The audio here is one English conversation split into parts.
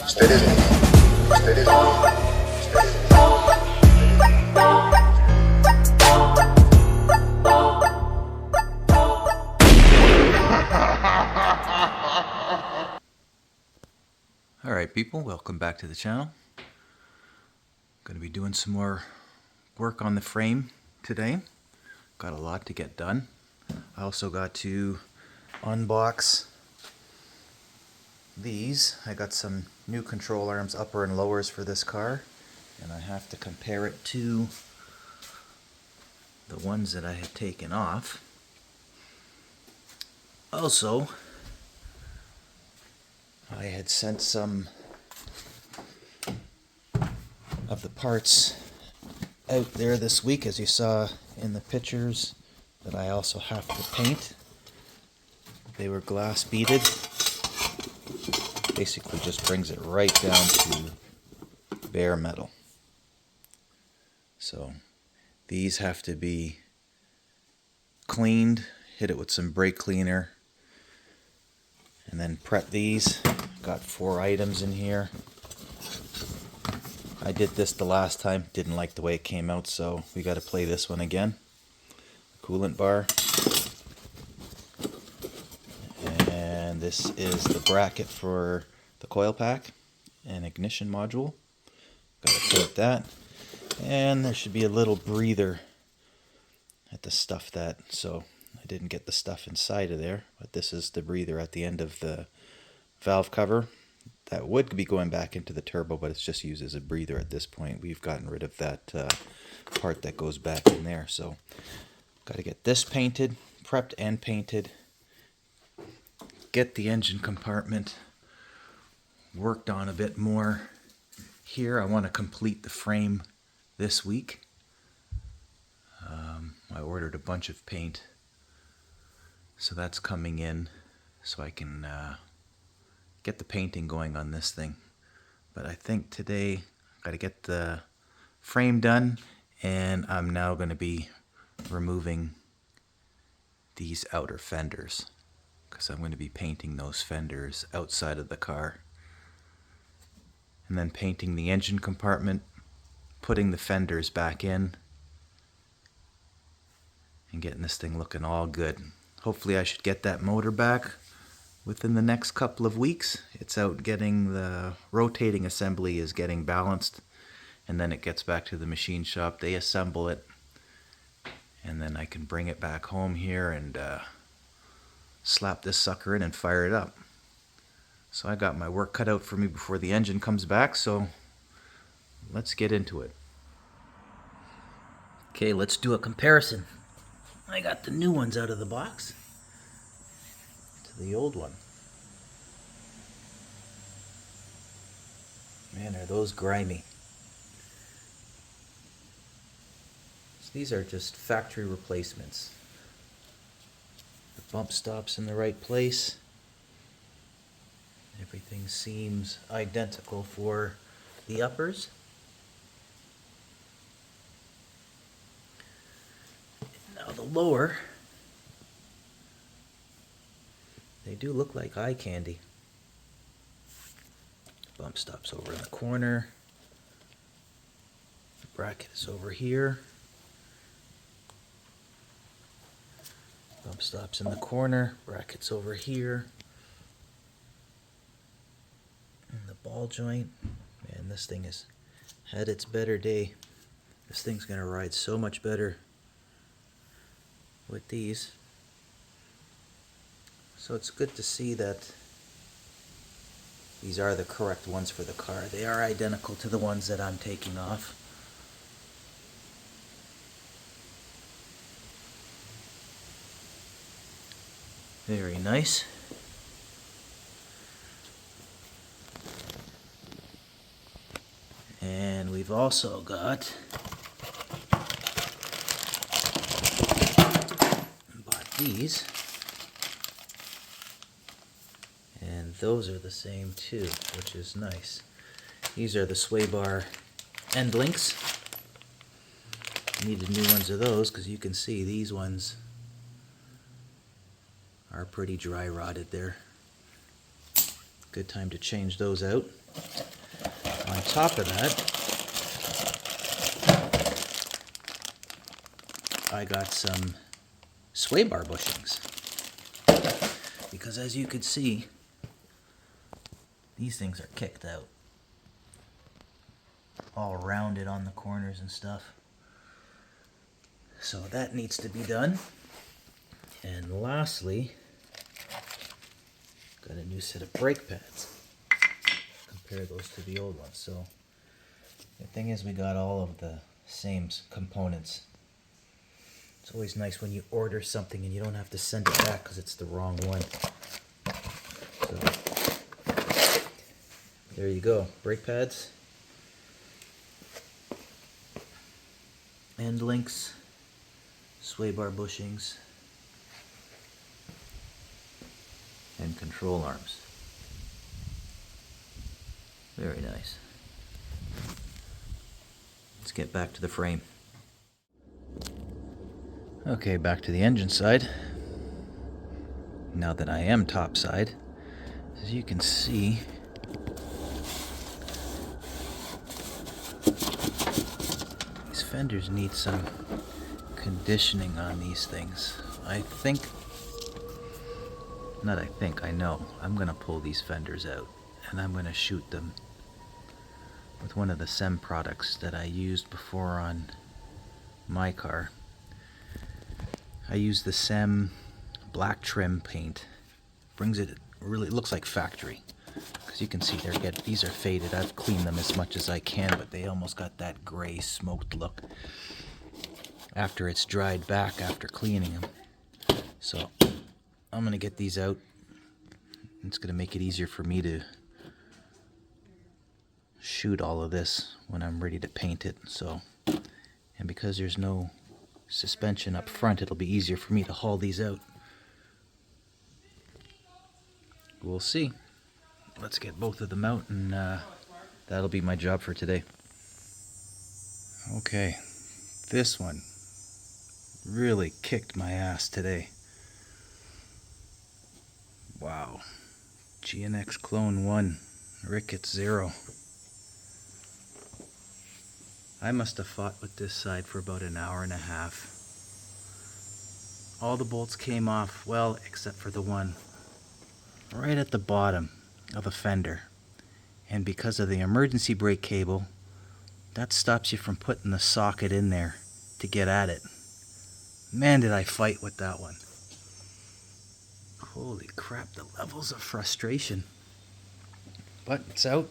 Alright people, welcome back to the channel. Going to be doing some more work on the frame today. Got a lot to get done. I also got to unbox these. I got some new control arms, upper and lowers for this car, and I have to compare it to the ones that I had taken off. Also, I had sent some of the parts out there this week, as you saw in the pictures, that I also have to paint. They were glass beaded. Basically just brings it right down to bare metal. So these have to be cleaned, hit it with some brake cleaner, and then prep these. Got 4 items in here. I did this the last time, didn't like the way it came out, so we got to play this one again. Coolant bar. And this is the bracket for the coil pack and ignition module. Got to put that. And there should be a little breather at the stuff that, so I didn't get the stuff inside of there, but this is the breather at the end of the valve cover. That would be going back into the turbo, but it's just used as a breather at this point. We've gotten rid of that part that goes back in there. So got to get this painted, prepped and painted. Get the engine compartment worked on a bit more. Here I want to complete the frame this week. I ordered a bunch of paint, so that's coming in so I can get the painting going on this thing. But I think today I've got to get the frame done, and I'm now going to be removing these outer fenders, because I'm going to be painting those fenders outside of the car, and then painting the engine compartment, putting the fenders back in, and getting this thing looking all good. Hopefully I should get that motor back within the next couple of weeks. It's out getting the rotating assembly is getting balanced, and then it gets back to the machine shop. They assemble it, and then I can bring it back home here and slap this sucker in and fire it up. So I got my work cut out for me before the engine comes back, so let's get into it. Okay, let's do a comparison. I got the new ones out of the box to the old one. Man, are those grimy. So these are just factory replacements. The bump stop's in the right place. Everything seems identical for the uppers. Now the lower, they do look like eye candy. Bump stop's over in the corner. The bracket is over here. Bump stop's in the corner. Bracket's over here. And the ball joint. Man, this thing has had its better day. This thing's going to ride so much better with these. So it's good to see that these are the correct ones for the car. They are identical to the ones that I'm taking off. Very nice. And we've also got bought these. And those are the same too, which is nice. These are the sway bar end links. Needed new ones of those because you can see these ones are pretty dry rotted there. Good time to change those out. On top of that, I got some sway bar bushings. Because as you can see, these things are kicked out. All rounded on the corners and stuff. So that needs to be done. And lastly, got a new set of brake pads. Compare those to the old ones. So the thing is, we got all of the same components. It's always nice when you order something and you don't have to send it back because it's the wrong one. So there you go, brake pads, end links, sway bar bushings, and control arms. Very nice. Let's get back to the frame. Okay, back to the engine side. Now that I am topside, as you can see, these fenders need some conditioning on these things. I know, I'm going to pull these fenders out and I'm going to shoot them with one of the SEM products that I used before on my car. I use the SEM black trim paint. Brings it, really looks like factory. Because you can see these are faded. I've cleaned them as much as I can, but they almost got that gray smoked look after it's dried back after cleaning them. So I'm going to get these out. It's going to make it easier for me to shoot all of this when I'm ready to paint it. So, and because there's no suspension up front, it'll be easier for me to haul these out. We'll see. Let's get both of them out, and that'll be my job for today. Okay, this one really kicked my ass today. Wow. GNX Clone 1, Ricketts 0. I must have fought with this side for about an hour and a half. All the bolts came off, well, except for the one right at the bottom of a fender. And because of the emergency brake cable, that stops you from putting the socket in there to get at it. Man, did I fight with that one. Holy crap, the levels of frustration. But it's out.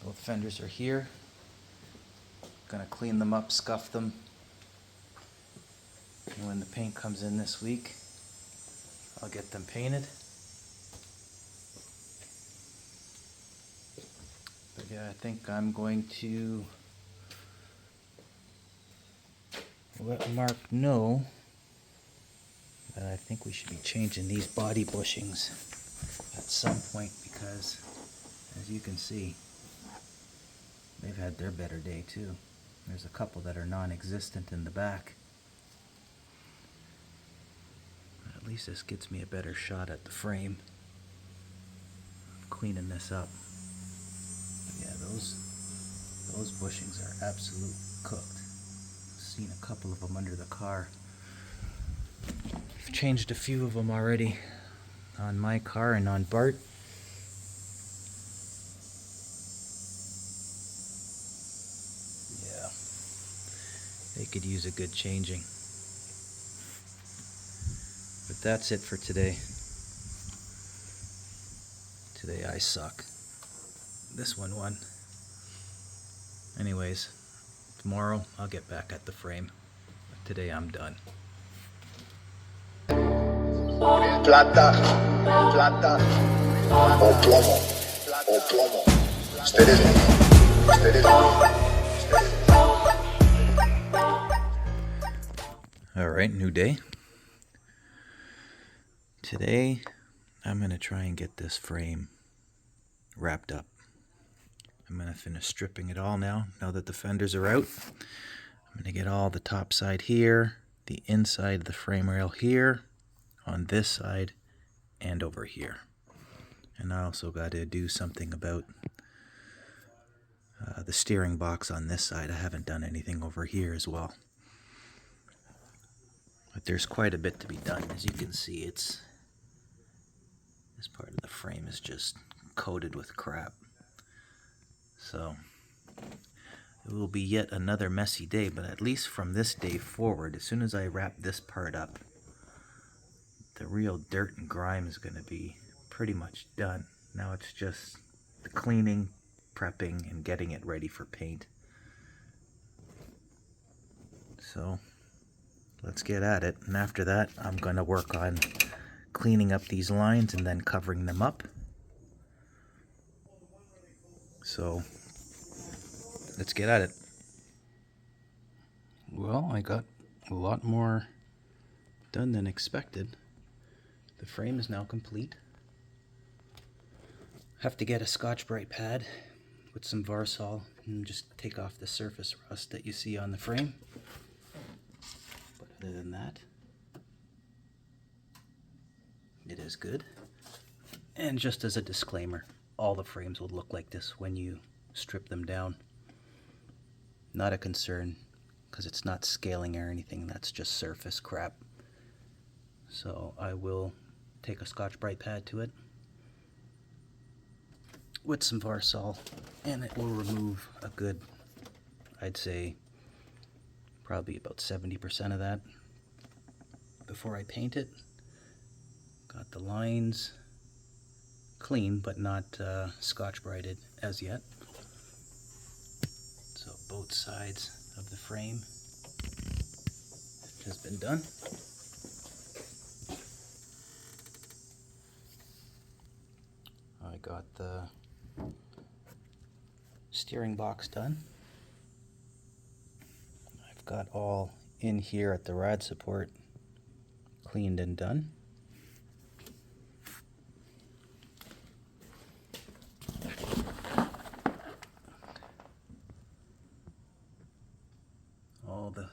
Both fenders are here. Gonna clean them up, scuff them. And when the paint comes in this week, I'll get them painted. But yeah, I think I'm going to let Mark know that I think we should be changing these body bushings at some point, because as you can see, they've had their better day too. There's a couple that are non-existent in the back. But at least this gets me a better shot at the frame. Cleaning this up. Yeah, those bushings are absolute cooked. I've seen a couple of them under the car. I've changed a few of them already on my car and on Bart. Yeah, they could use a good changing. But that's it for today. Today I suck. This one won. Anyways, tomorrow I'll get back at the frame. But today I'm done. Plata, plata, o plomo, o plomo. All right, new day. Today I'm going to try and get this frame wrapped up. I'm going to finish stripping it all now that the fenders are out. I'm going to get all the top side here, the inside of the frame rail here, on this side, and over here. And I also got to do something about the steering box on this side. I haven't done anything over here as well. But there's quite a bit to be done. As you can see, this part of the frame is just coated with crap. So it will be yet another messy day, but at least from this day forward, as soon as I wrap this part up, the real dirt and grime is going to be pretty much done. Now it's just the cleaning, prepping, and getting it ready for paint. So let's get at it. And after that, I'm going to work on cleaning up these lines and then covering them up. So let's get at it. Well, I got a lot more done than expected. The frame is now complete. Have to get a Scotch-Brite pad with some Varsol and just take off the surface rust that you see on the frame. But other than that, it is good. And just as a disclaimer, all the frames will look like this when you strip them down. Not a concern, because it's not scaling or anything, that's just surface crap. So I will take a Scotch-Brite pad to it with some Varsol, and it will remove a good, I'd say, probably about 70% of that before I paint it. Got the lines clean, but not Scotch-Brited as yet. So both sides of the frame has been done. I got the steering box done. I've got all in here at the rad support cleaned and done. All the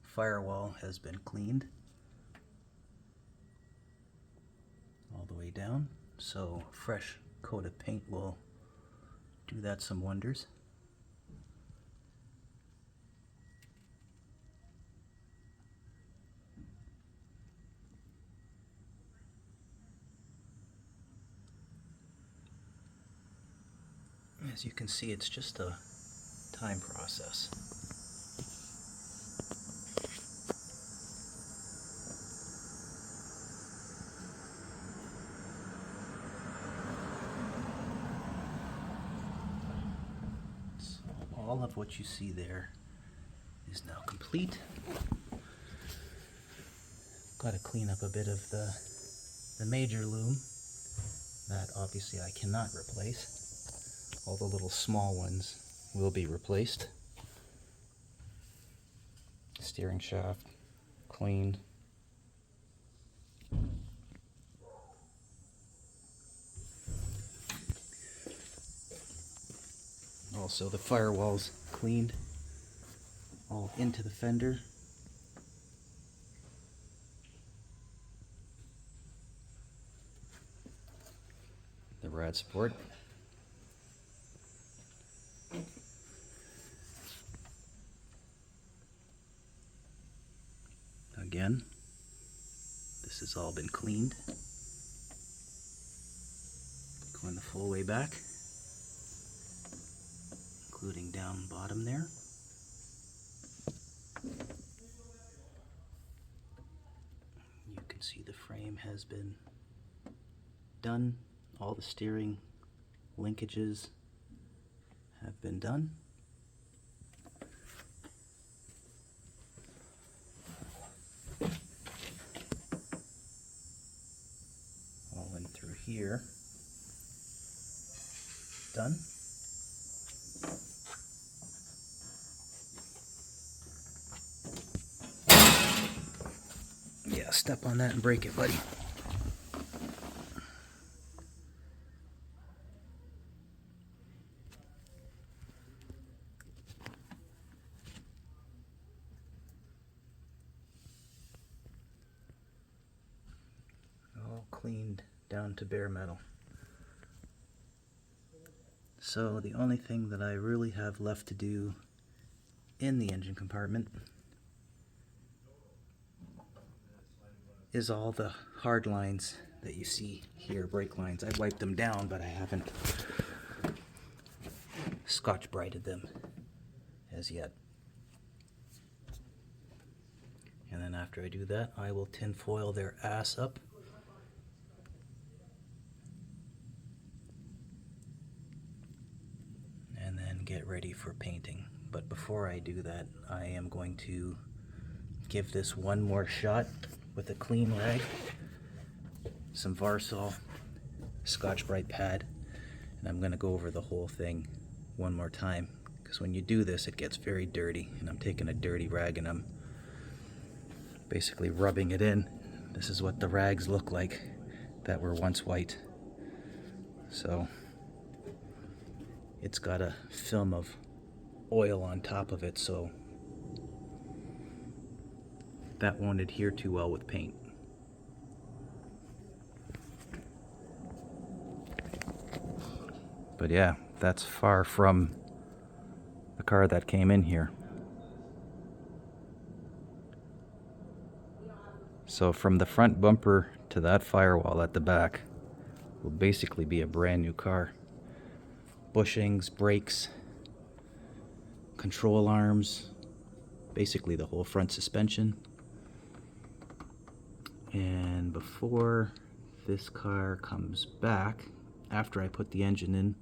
firewall has been cleaned all the way down, so a fresh coat of paint will do that some wonders. As you can see, it's just a time process. So all of what you see there is now complete. Got to clean up a bit of the major loom. That obviously I cannot replace. All the little small ones will be replaced. Steering shaft cleaned. Also the firewalls cleaned, all into the fender. The rad support. Again, this has all been cleaned. Going the full way back, including down bottom there. You can see the frame has been done. All the steering linkages have been done. All in through here. Done. Yeah, step on that and break it, buddy. All cleaned down to bare metal. So the only thing that I really have left to do in the engine compartment is all the hard lines that you see here, brake lines. I wiped them down, but I haven't Scotch-Brighted them as yet. And then after I do that, I will tin foil their ass up. And then get ready for painting. But before I do that, I am going to give this one more shot with a clean rag, some Varsol Scotch-Brite pad, and I'm going to go over the whole thing one more time, because when you do this it gets very dirty, and I'm taking a dirty rag and I'm basically rubbing it in. This is what the rags look like that were once white. So it's got a film of oil on top of it, so that won't adhere too well with paint. But yeah, that's far from the car that came in here. So from the front bumper to that firewall at the back will basically be a brand new car. Bushings, brakes, control arms, basically the whole front suspension. And before this car comes back, after I put the engine in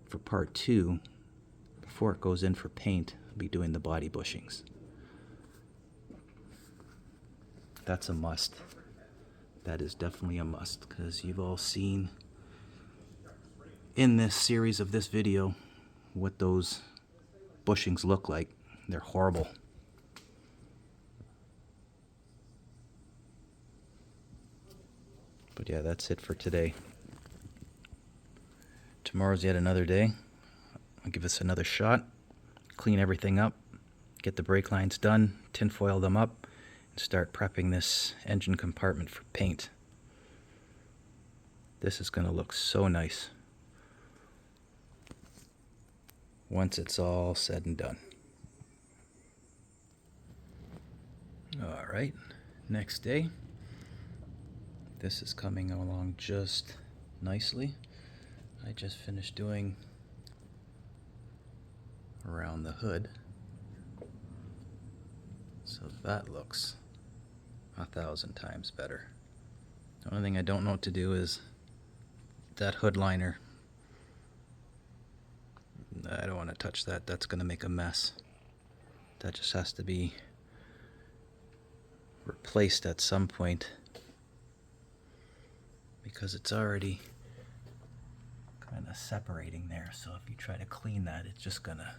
for part 2, before it goes in for paint, I'll be doing the body bushings. That's a must. That is definitely a must, because you've all seen in this series of this video what those bushings look like. They're horrible. But yeah, that's it for today. Tomorrow's yet another day. I'll give this another shot, clean everything up, get the brake lines done, tinfoil them up, and start prepping this engine compartment for paint. This is going to look so nice once it's all said and done. Alright, next day. This is coming along just nicely. I just finished doing around the hood, so that looks 1,000 times better. The only thing I don't know what to do is that hood liner. I don't want to touch that. That's going to make a mess. That just has to be replaced at some point, because it's already kind of separating there. So if you try to clean that, it's just gonna,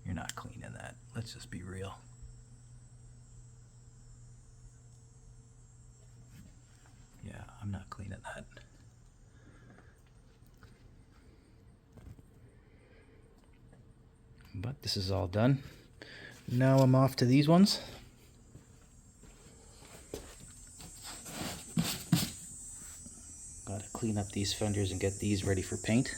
you're not cleaning that. Let's just be real. Yeah, I'm not cleaning that. But this is all done. Now I'm off to these ones. Gotta clean up these fenders and get these ready for paint.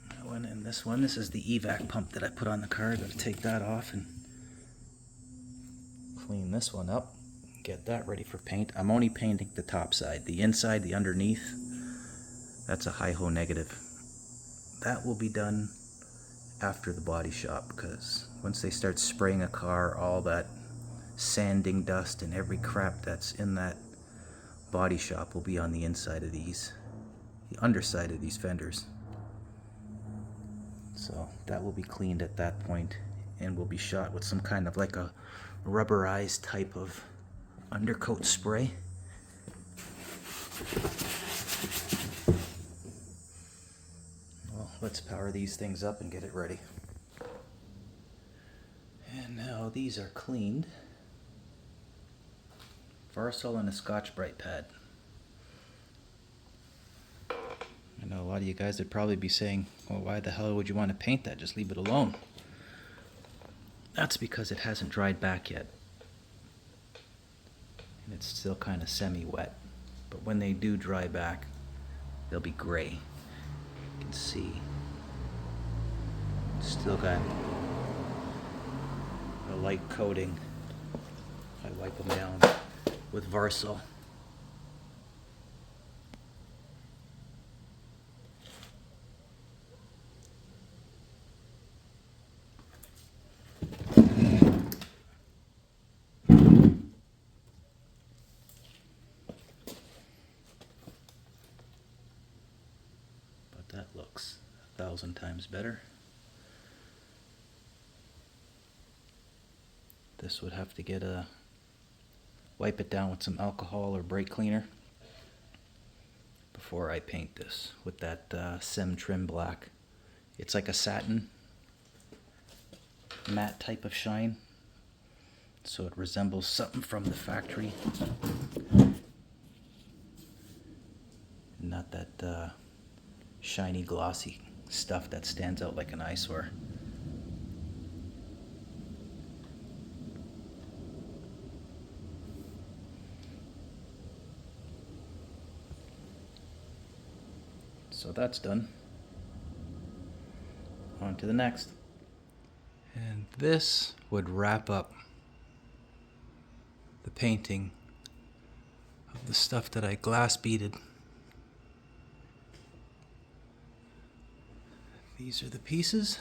That one and this one. This is the evac pump that I put on the car. Gotta take that off and clean this one up. Get that ready for paint. I'm only painting the top side. The inside, the underneath, that's a hi-ho negative. That will be done after the body shop, because once they start spraying a car, all that sanding dust and every crap that's in that body shop will be on the inside of these, the underside of these fenders. So that will be cleaned at that point and will be shot with some kind of like a rubberized type of undercoat spray. Well, let's power these things up and get it ready. And now these are cleaned. Varsol and a Scotch-Brite pad. And know a lot of you guys would probably be saying, well, why the hell would you want to paint that? Just leave it alone. That's because it hasn't dried back yet. And it's still kind of semi-wet. But when they do dry back, they'll be gray. You can see. Still got a light coating. I wipe them down with Varsol. But that looks 1,000 times better. This would have to get wipe it down with some alcohol or brake cleaner before I paint this with that Sim Trim Black. It's like a satin matte type of shine, so it resembles something from the factory. Not that shiny glossy stuff that stands out like an eyesore. So that's done. On to the next. And this would wrap up the painting of the stuff that I glass beaded. These are the pieces.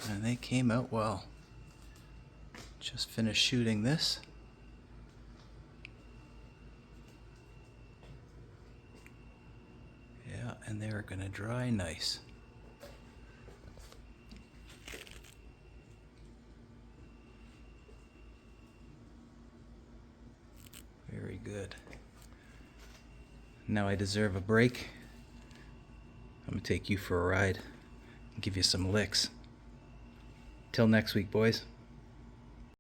And they came out well. Just finished shooting this. Yeah, and they're gonna dry nice. Very good. Now I deserve a break. I'm gonna take you for a ride and give you some licks. Till next week, boys.